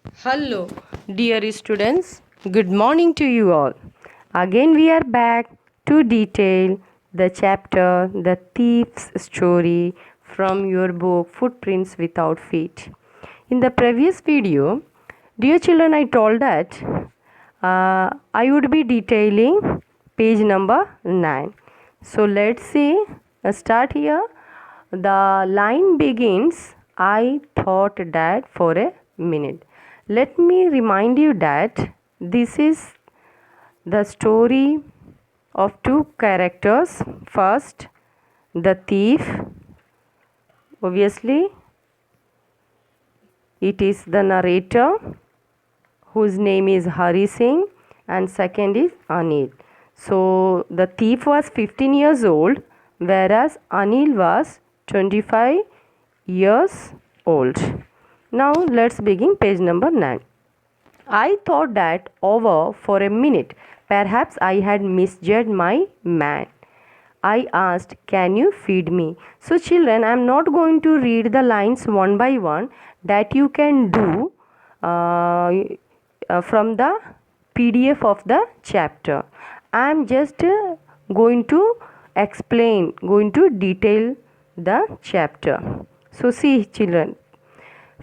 Hello, dear students. Good morning to you all. Again, we are back to detail the chapter The Thief's Story from your book Footprints Without Feet. In the previous video, dear children, I told that I would be detailing page number 9. So, let's see, start here. The line begins, I thought that for a minute. Let me remind you that this is the story of two characters. First, the thief. Obviously, it is the narrator whose name is Hari Singh, and second is Anil. So, the thief was 15 years old, whereas Anil was 25 years old. Now, let's begin page number 9. I thought that over for a minute. Perhaps I had misjudged my man. I asked, "Can you feed me?" So, children, I am not going to read the lines one by one. That you can do from the PDF of the chapter. I am just going to explain, going to detail the chapter. So, see, children,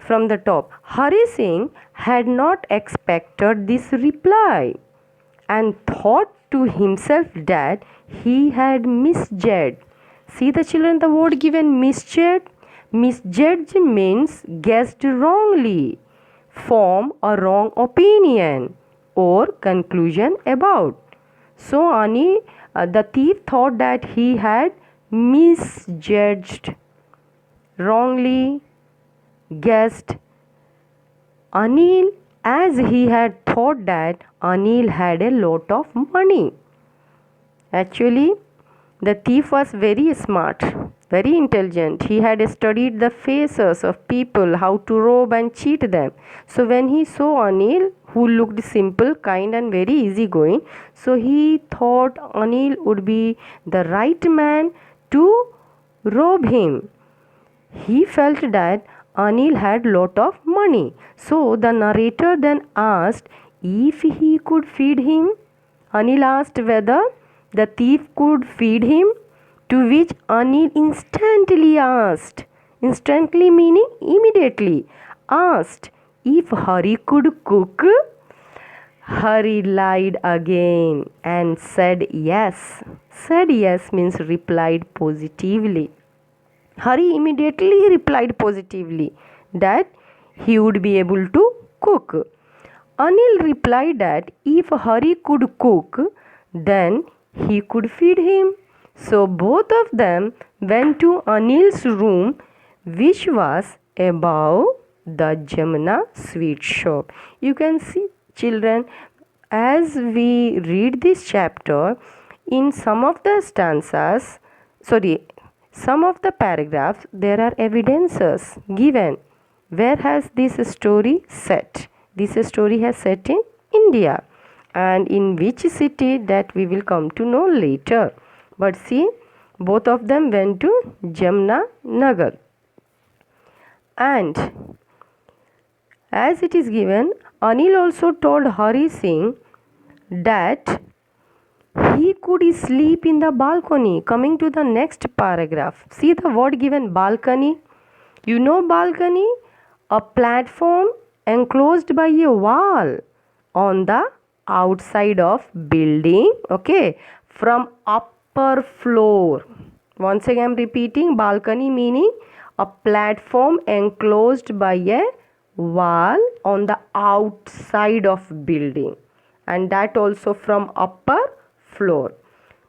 from the top. Hari Singh had not expected this reply and thought to himself that he had misjudged. See the children, the word given misjudged. Misjudged means guessed wrongly, form a wrong opinion or conclusion about. So the thief thought that he had misjudged, wrongly guessed Anil, as he had thought that Anil had a lot of money. Actually, the thief was very smart, very intelligent. He had studied the faces of people, how to rob and cheat them. So when he saw Anil, who looked simple, kind and very easygoing, so he thought Anil would be the right man to rob him. He felt that Anil had lot of money. So the narrator then asked if he could feed him. Anil asked whether the thief could feed him, to which Anil instantly meaning immediately, asked if Hari could cook. Hari lied again and said yes. Said yes means replied positively. Hari immediately replied positively that he would be able to cook. Anil replied that if Hari could cook, then he could feed him. So both of them went to Anil's room, which was above the Jamuna sweet shop. You can see, children, as we read this chapter, in some of the stanzas, some of the paragraphs, there are evidences given. Where has this story set? This story has set in India, and in which city, that we will come to know later. But see, both of them went to Jamna Nagar, and as it is given, Anil also told Hari Singh that he could sleep in the balcony. Coming to the next paragraph, see the word given, balcony. You know balcony? A platform enclosed by a wall on the outside of building, okay, from upper floor. Once again I am repeating, balcony meaning a platform enclosed by a wall on the outside of building, and that also from upper floor.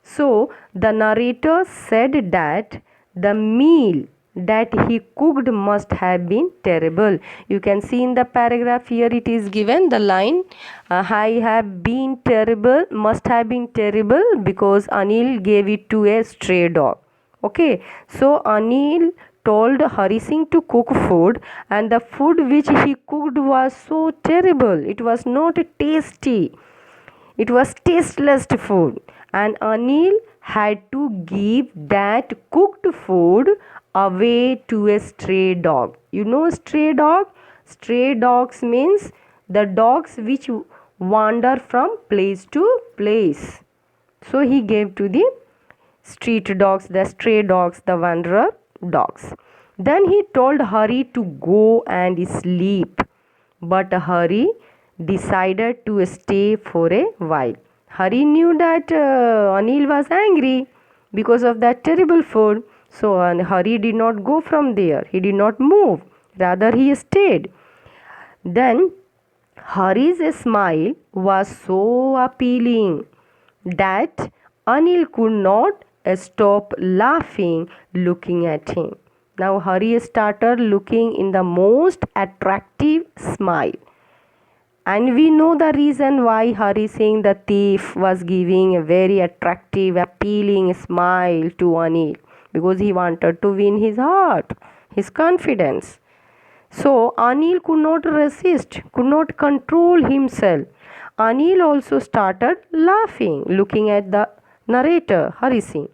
So the narrator said that the meal that he cooked must have been terrible. You can see in the paragraph here it is given the line, I have been terrible, must have been terrible because Anil gave it to a stray dog. Okay, so Anil told Hari Singh to cook food, and the food which he cooked was so terrible. It was not tasty. It was tasteless food, and Anil had to give that cooked food away to a stray dog. You know stray dog? Stray dogs means the dogs which wander from place to place. So he gave to the street dogs, the stray dogs, the wanderer dogs. Then he told Hari to go and sleep. But Hari decided to stay for a while. Hari knew that Anil was angry because of that terrible food. So Hari did not go from there. He did not move. Rather, he stayed. Then Hari's smile was so appealing that Anil could not stop laughing looking at him. Now Hari started looking in the most attractive smile. And we know the reason why Hari Singh the thief was giving a very attractive, appealing smile to Anil. Because he wanted to win his heart, his confidence. So Anil could not resist, could not control himself. Anil also started laughing, looking at the narrator, Hari Singh.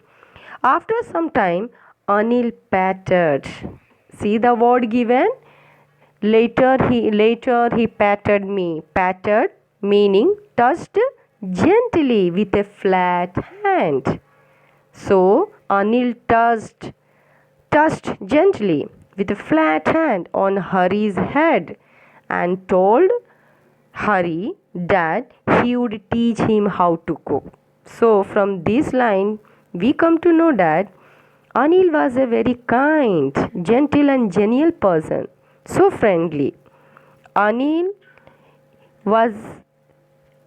After some time, Anil patted. See the word given? Later he patted me. Patted meaning touched gently with a flat hand. So Anil touched gently with a flat hand on Hari's head and told Hari that he would teach him how to cook. So from this line we come to know that Anil was a very kind, gentle and genial person, so friendly. Anil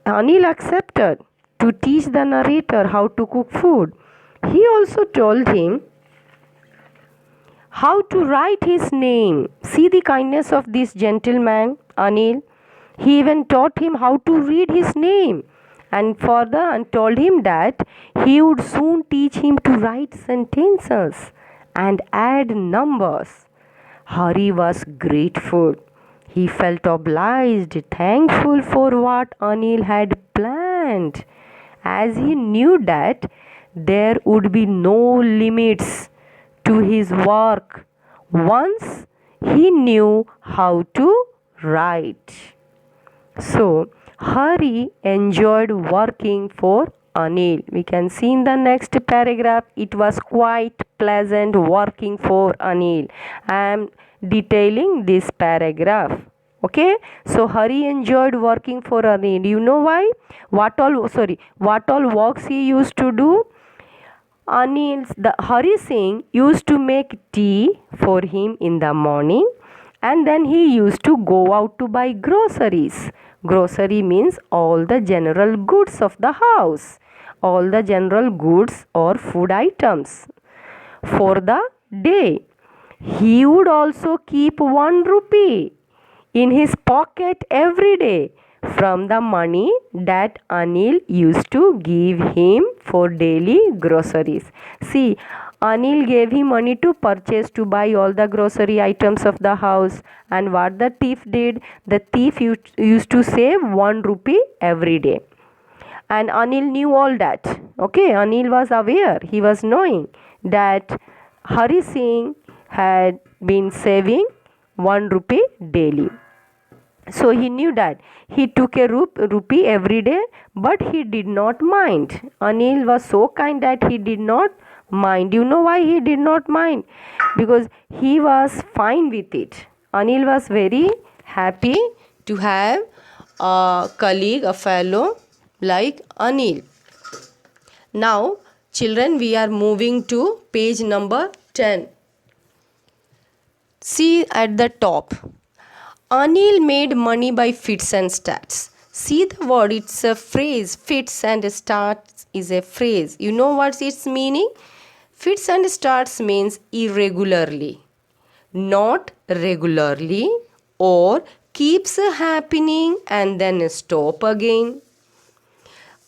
accepted to teach the narrator how to cook food. He also told him how to write his name. See the kindness of this gentleman, Anil. He even taught him how to read his name and told him that he would soon teach him to write sentences and add numbers. Hari was grateful. He felt obliged, thankful for what Anil had planned, as he knew that there would be no limits to his work once he knew how to write. So, Hari enjoyed working for Anil. We can see in the next paragraph, it was quite pleasant working for Anil. I am detailing this paragraph. Okay, so Hari enjoyed working for Anil. You know why? What all works he used to do? Hari Singh used to make tea for him in the morning, and then he used to go out to buy groceries. Grocery means all the general goods of the house, all the general goods or food items for the day. He would also keep 1 rupee in his pocket every day from the money that Anil used to give him for daily groceries. See, Anil gave him money to purchase, to buy all the grocery items of the house. And what the thief did? The thief used to save 1 rupee every day. And Anil knew all that. Okay, Anil was aware. He was knowing that Hari Singh had been saving 1 rupee daily. So he knew that he took a rupee every day, but he did not mind. Anil was so kind that he did not mind. You know why he did not mind? Because he was fine with it. Anil was very happy to have a colleague, a fellow like Anil. Now, children, we are moving to page number 10. See at the top. Anil made money by fits and starts. See the word, it's a phrase. Fits and starts is a phrase. You know what's its meaning? Fits and starts means irregularly, not regularly, or keeps happening and then stop again.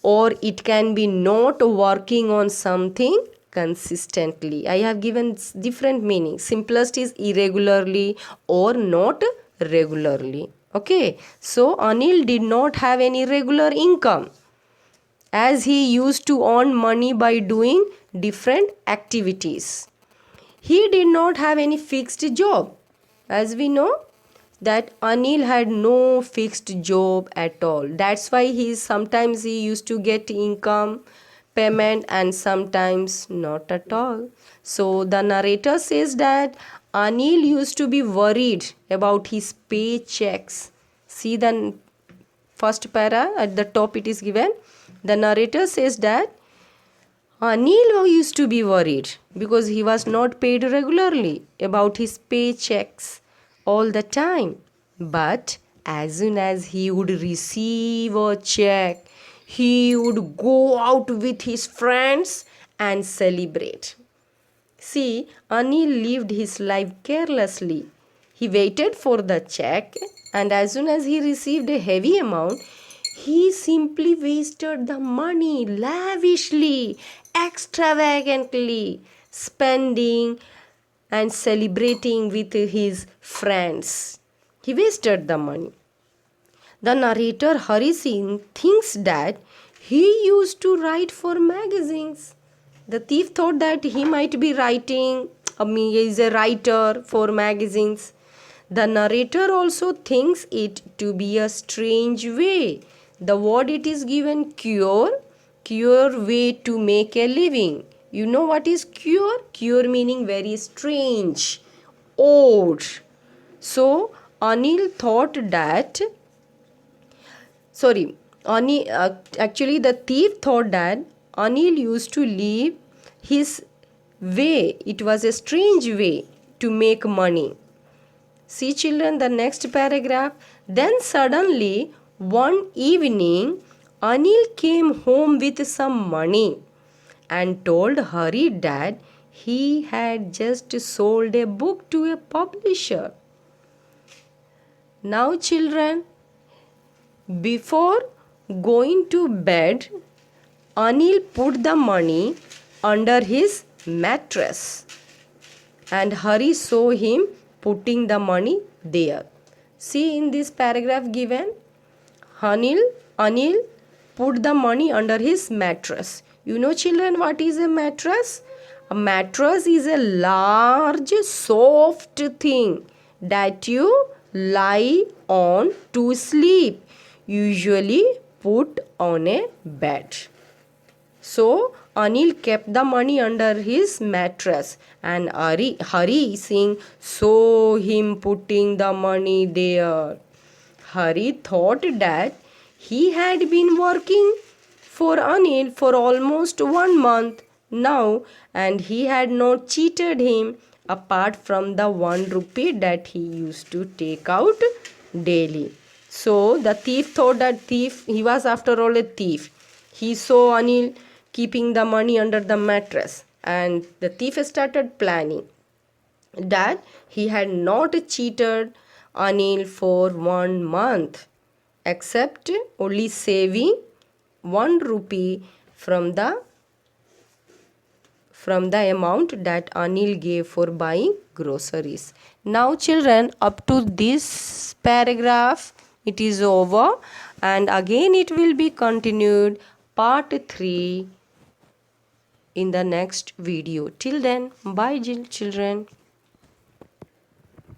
Or it can be not working on something consistently. I have given different meanings. Simplest is irregularly or not regularly. Okay, so Anil did not have any regular income, as he used to earn money by doing different activities. He did not have any fixed job. As we know, that Anil had no fixed job at all. That's why sometimes he used to get income, payment, and sometimes not at all. So the narrator says that Anil used to be worried about his paychecks. See the first para at the top it is given. The narrator says that Anil used to be worried because he was not paid regularly about his paychecks all the time. But as soon as he would receive a check, he would go out with his friends and celebrate. See, Anil lived his life carelessly. He waited for the check, and as soon as he received a heavy amount, he simply wasted the money lavishly, extravagantly, spending and celebrating with his friends. He wasted the money. The narrator Hari Singh thinks that he used to write for magazines. The thief thought that he might be writing, he is a writer for magazines. The narrator also thinks it to be a strange way. The word it is given cure way to make a living. You know what is cure? Cure meaning very strange, odd. So Anil thought that actually the thief thought that Anil used to live his way. It was a strange way to make money. See children, the next paragraph. Then suddenly one evening Anil came home with some money and told Hari that he had just sold a book to a publisher. Now children, before going to bed, Anil put the money under his mattress and Hari saw him putting the money there. See in this paragraph given, Anil put the money under his mattress. You know children what is a mattress? A mattress is a large soft thing that you lie on to sleep, usually put on a bed. So Anil kept the money under his mattress and Hari Singh saw him putting the money there. Hari thought that he had been working for Anil for almost 1 month now and he had not cheated him apart from the 1 rupee that he used to take out daily. So the thief thought that he was after all a thief. He saw Anil keeping the money under the mattress and the thief started planning that he had not cheated Anil for 1 month except only saving 1 rupee from the amount that Anil gave for buying groceries. Now children, up to this paragraph it is over and again it will be continued part 3 in the next video. Till then, bye children.